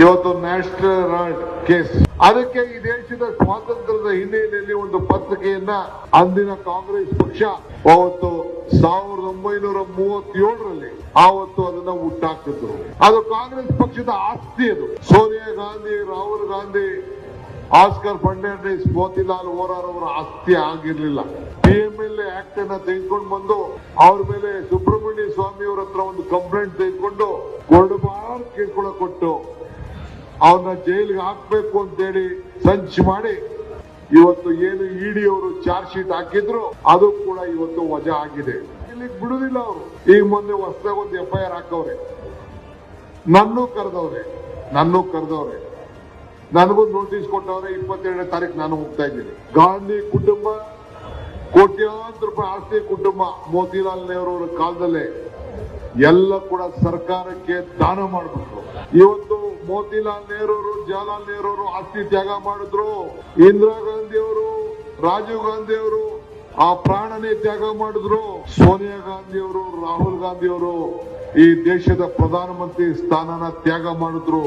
ಇವತ್ತು national case. ಅದಕ್ಕೆ ಈ ದೇಶದ ಸ್ವಾತಂತ್ರ್ಯದ ಹಿನ್ನೆಲೆಯಲ್ಲಿ ಒಂದು ಪತ್ರಿಕೆಯನ್ನ ಅಂದಿನ ಕಾಂಗ್ರೆಸ್ ಪಕ್ಷ ಅವತ್ತು 1937ರಲ್ಲಿ ಆವತ್ತು ಅದನ್ನ ಹುಟ್ಟಾಕಿದ್ರು. ಅದು ಕಾಂಗ್ರೆಸ್ ಪಕ್ಷದ ಆಸ್ತಿ. ಅದು ಸೋನಿಯಾ ಗಾಂಧಿ, ರಾಹುಲ್ ಗಾಂಧಿ, ಆಸ್ಕರ್ ಫರ್ನಾಂಡಿಸ್, ಮೋತಿಲಾಲ್ ವೋರಾ ಅವರ ಆಸ್ತಿ ಆಗಿರ್ಲಿಲ್ಲ. PMLA ಆಕ್ಟ್ ಅನ್ನ ತೆಗೆದುಕೊಂಡು ಬಂದು ಅವ್ರ ಮೇಲೆ ಸುಬ್ರಹ್ಮಣ್ಯ ಸ್ವಾಮಿ ಅವರ ಹತ್ರ ಒಂದು ಕಂಪ್ಲೇಂಟ್ ತೆಗೆದುಕೊಂಡು ಕೊಡಬಾರ್ ಕೇಳ್ಕೊಳ ಕೊಟ್ಟು ಅವ್ರನ್ನ ಜೈಲಿಗೆ ಹಾಕ್ಬೇಕು ಅಂತೇಳಿ ಸಂಚು ಮಾಡಿ ಇವತ್ತು ಏನು ಇಡಿ ಅವರು ಚಾರ್ಜ್ ಶೀಟ್ ಹಾಕಿದ್ರು ಅದು ಕೂಡ ಇವತ್ತು ವಜಾ ಆಗಿದೆ. ಇಲ್ಲಿ ಬಿಡುದಿಲ್ಲ ಅವರು. ಈಗ ಮೊನ್ನೆ ಹೊಸದಾಗ ಒಂದು FIR ಹಾಕವ್ರೆ. ನನ್ನೂ ಕರೆದವ್ರೆ. ನನಗೂ ನೋಟಿಸ್ ಕೊಟ್ಟವ್ರೆ. 22ನೇ ತಾರೀಕು ನಾನು ಹೋಗ್ತಾ ಇದ್ದೀನಿ. ಗಾಂಧಿ ಕುಟುಂಬ ಕೋಟ್ಯಾಂತರ ರೂಪಾಯಿ ಆಸ್ತಿ ಕುಟುಂಬ. ಮೋತಿಲಾಲ್ ನೆಹರು ಅವರ ಕಾಲದಲ್ಲೇ ಎಲ್ಲ ಕೂಡ ಸರ್ಕಾರಕ್ಕೆ ದಾನ ಮಾಡಿಬಿಟ್ರು. ಇವತ್ತು ಮೋತಿಲಾಲ್ ನೆಹರು ಅವರು, ಜವಾಹರ್ಲಾಲ್ ನೆಹರು ಅವರು ಆಸ್ತಿ ತ್ಯಾಗ ಮಾಡಿದ್ರು. ಇಂದಿರಾ ಗಾಂಧಿ ಅವರು, ರಾಜೀವ್ ಗಾಂಧಿ ಅವರು ಆ ಪ್ರಾಣನೇ ತ್ಯಾಗ ಮಾಡಿದ್ರು. ಸೋನಿಯಾ ಗಾಂಧಿ ಅವರು, ರಾಹುಲ್ ಗಾಂಧಿ ಅವರು ಈ ದೇಶದ ಪ್ರಧಾನಮಂತ್ರಿ ಸ್ಥಾನನ ತ್ಯಾಗ ಮಾಡಿದ್ರು.